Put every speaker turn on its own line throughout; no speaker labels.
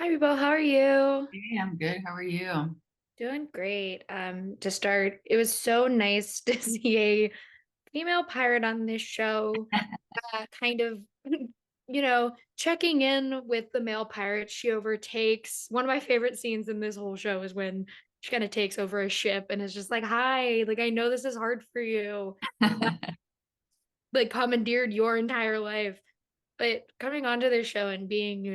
Hi, Ruibo. How are you?
Hey, I'm good. How are you?
Doing great. To start, it was so nice to see a female pirate on this show, kind of, checking in with the male pirate she overtakes. One of my favorite scenes in this whole show is when she kind of takes over a ship and is just like, "Hi, like I know this is hard for you, like commandeered your entire life." But coming onto this show and being,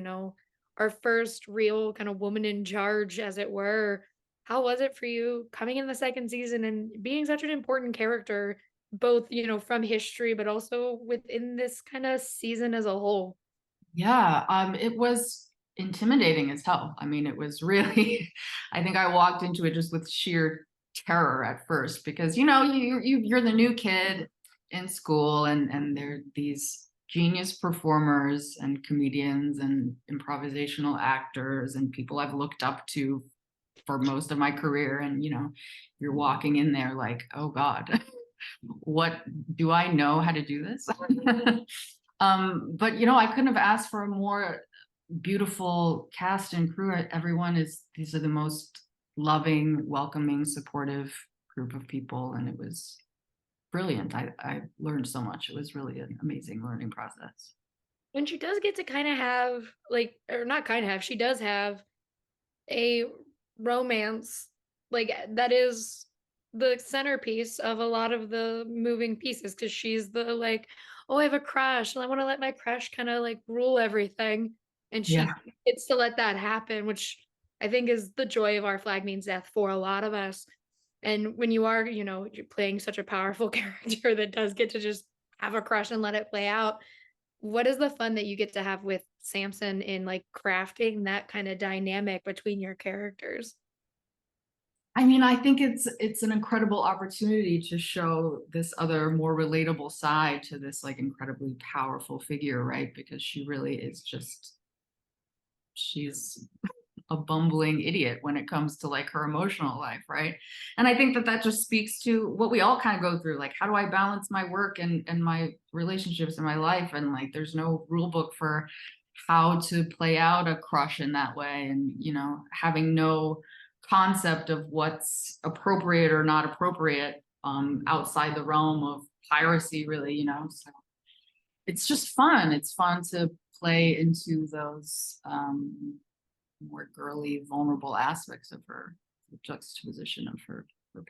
our first real kind of woman in charge, as it were, how was it for you coming in the second season and being such an important character, both, from history, but also within this kind of season as a whole?
Yeah, it was intimidating as hell. I mean, it was really, I think I walked into it just with sheer terror at first because, you're the new kid in school and there are these genius performers and comedians and improvisational actors and people I've looked up to for most of my career. And, you're walking in there like, oh God, what do I know how to do this? But I couldn't have asked for a more beautiful cast and crew. These are the most loving, welcoming, supportive group of people, and it was brilliant. I learned so much. It was really an amazing learning process.
And she does get to kind of have, like, or not kind of have, she does have a romance like that is the centerpiece of a lot of the moving pieces because she's the like, oh, I have a crush and I want to let my crush kind of like rule everything, and
Yeah.
she gets to let that happen, which I think is the joy of Our Flag Means Death for a lot of us. And when you are, you're playing such a powerful character that does get to just have a crush and let it play out, what is the fun that you get to have with Samson in like crafting that kind of dynamic between your characters?
I mean, I think it's an incredible opportunity to show this other more relatable side to this like incredibly powerful figure, right? Because she really is just she's a bumbling idiot when it comes to like her emotional life, right? And I think that that just speaks to what we all kind of go through. Like, how do I balance my work and my relationships in my life? And like, there's no rule book for how to play out a crush in that way. And, having no concept of what's appropriate or not appropriate outside the realm of piracy, really, So it's just fun. It's fun to play into those more girly, vulnerable aspects of her, the juxtaposition of her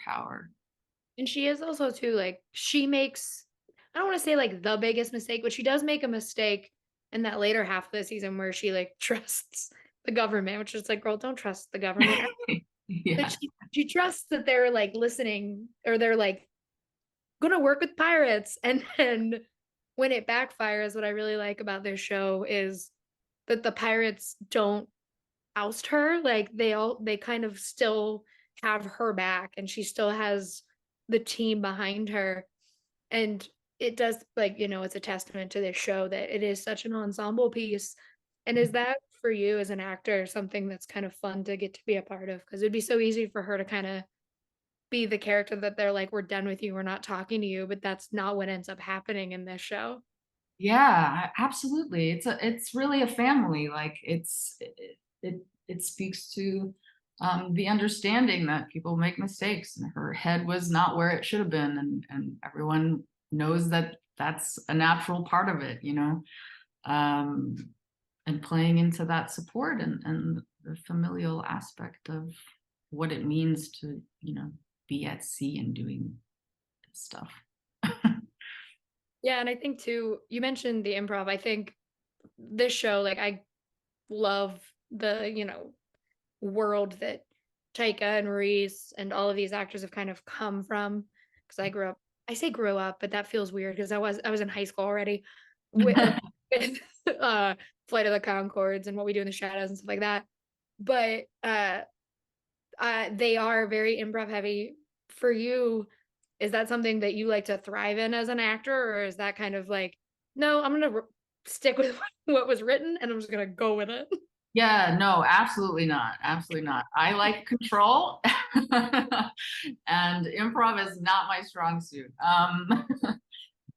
power.
And she is also too like she makes, I don't want to say like the biggest mistake, but she does make a mistake in that later half of the season where she like trusts the government, which is like, girl, don't trust the government. But
Yeah.
she trusts that they're like listening or they're like gonna work with pirates. And then when it backfires, what I really like about this show is that the pirates don't oust her. Like they kind of still have her back and she still has the team behind her. And it does, like, it's a testament to this show that it is such an ensemble piece. And is that for you as an actor something that's kind of fun to get to be a part of? Because it'd be so easy for her to kind of be the character that they're like, we're done with you, we're not talking to you, but that's not what ends up happening in this show.
Yeah, absolutely. It's really a family. Like it speaks to the understanding that people make mistakes and her head was not where it should have been and everyone knows that that's a natural part of it, um, and playing into that support and the familial aspect of what it means to, be at sea and doing this stuff.
Yeah, and I think too, you mentioned the improv. I think this show, like, I love the, world that Taika and Reese and all of these actors have kind of come from. Because I say grew up, but that feels weird because I was in high school already with Flight of the Concords and What We Do in the Shadows and stuff like that. But they are very improv heavy. For you, is that something that you like to thrive in as an actor, or is that kind of like, no, I'm gonna stick with what was written and I'm just gonna go with it?
Yeah, no, absolutely not. Absolutely not. I like control and improv is not my strong suit.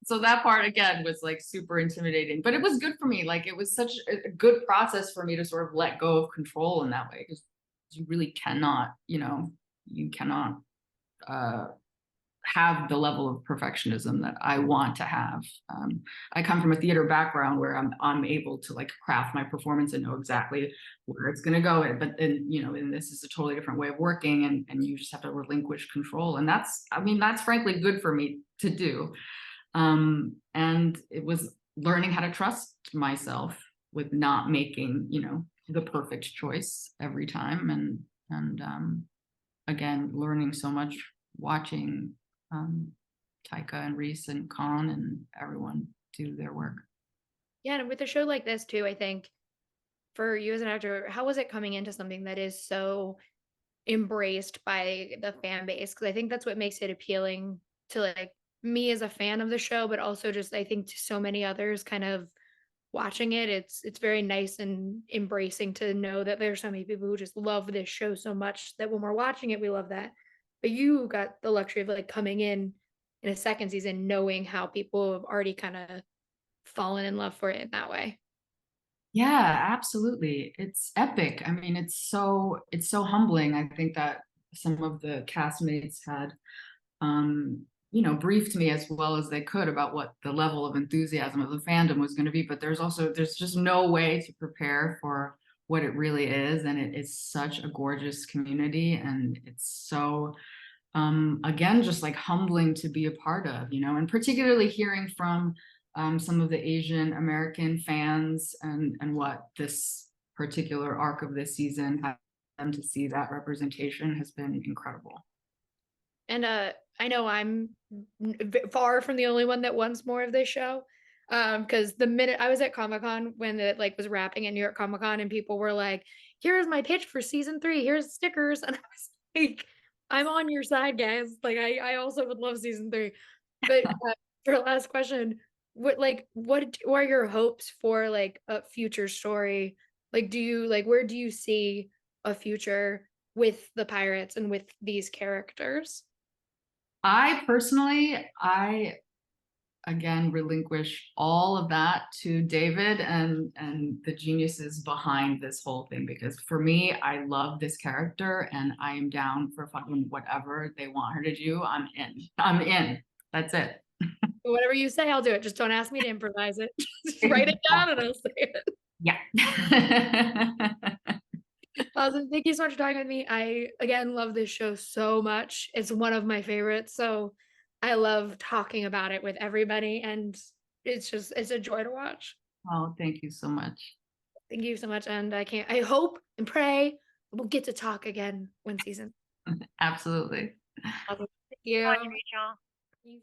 So that part again was like super intimidating, but it was good for me. Like it was such a good process for me to sort of let go of control in that way, because you really cannot, you cannot uh have the level of perfectionism that I want to have. I come from a theater background where I'm able to like craft my performance and know exactly where it's going to go. But then, and this is a totally different way of working, and you just have to relinquish control. And that's frankly good for me to do. And it was learning how to trust myself with not making, the perfect choice every time. And again, learning so much watching Taika and Reese and Khan and everyone do their work.
Yeah, and with a show like this too, I think for you as an actor, how was it coming into something that is so embraced by the fan base? Because I think that's what makes it appealing to like me as a fan of the show, but also just I think to so many others kind of watching it. It's very nice and embracing to know that there's so many people who just love this show so much that when we're watching it, we love that. But you got the luxury of like coming in a second season knowing how people have already kind of fallen in love for it in that way.
Yeah, absolutely. It's epic. I mean, it's so humbling. I think that some of the castmates had briefed me as well as they could about what the level of enthusiasm of the fandom was going to be. But there's just no way to prepare for what it really is. And it is such a gorgeous community. And it's so, again, just like humbling to be a part of, and particularly hearing from some of the Asian American fans and what this particular arc of this season had them to see that representation has been incredible.
And I know I'm far from the only one that wants more of this show. Because the minute I was at Comic-Con when it like was wrapping at New York Comic-Con and people were like, here's my pitch for season 3, here's stickers. And I was like, I'm on your side, guys. Like I also would love season 3. But for last question, what are your hopes for like a future story? Like do you like where do you see a future with the pirates and with these characters?
I again relinquish all of that to David and the geniuses behind this whole thing, because for me, I love this character and I am down for fucking whatever they want her to do. I'm in. I'm in. That's it.
Whatever you say, I'll do it. Just don't ask me to improvise it. Just write it down and I'll say it.
Yeah.
Awesome. Thank you so much for talking with me. I again love this show so much. It's one of my favorites. So I love talking about it with everybody and it's a joy to watch.
Oh, thank you so much.
Thank you so much. And I hope and pray we'll get to talk again one season.
Absolutely.
Awesome. Thank you.
Much, Rachel.
You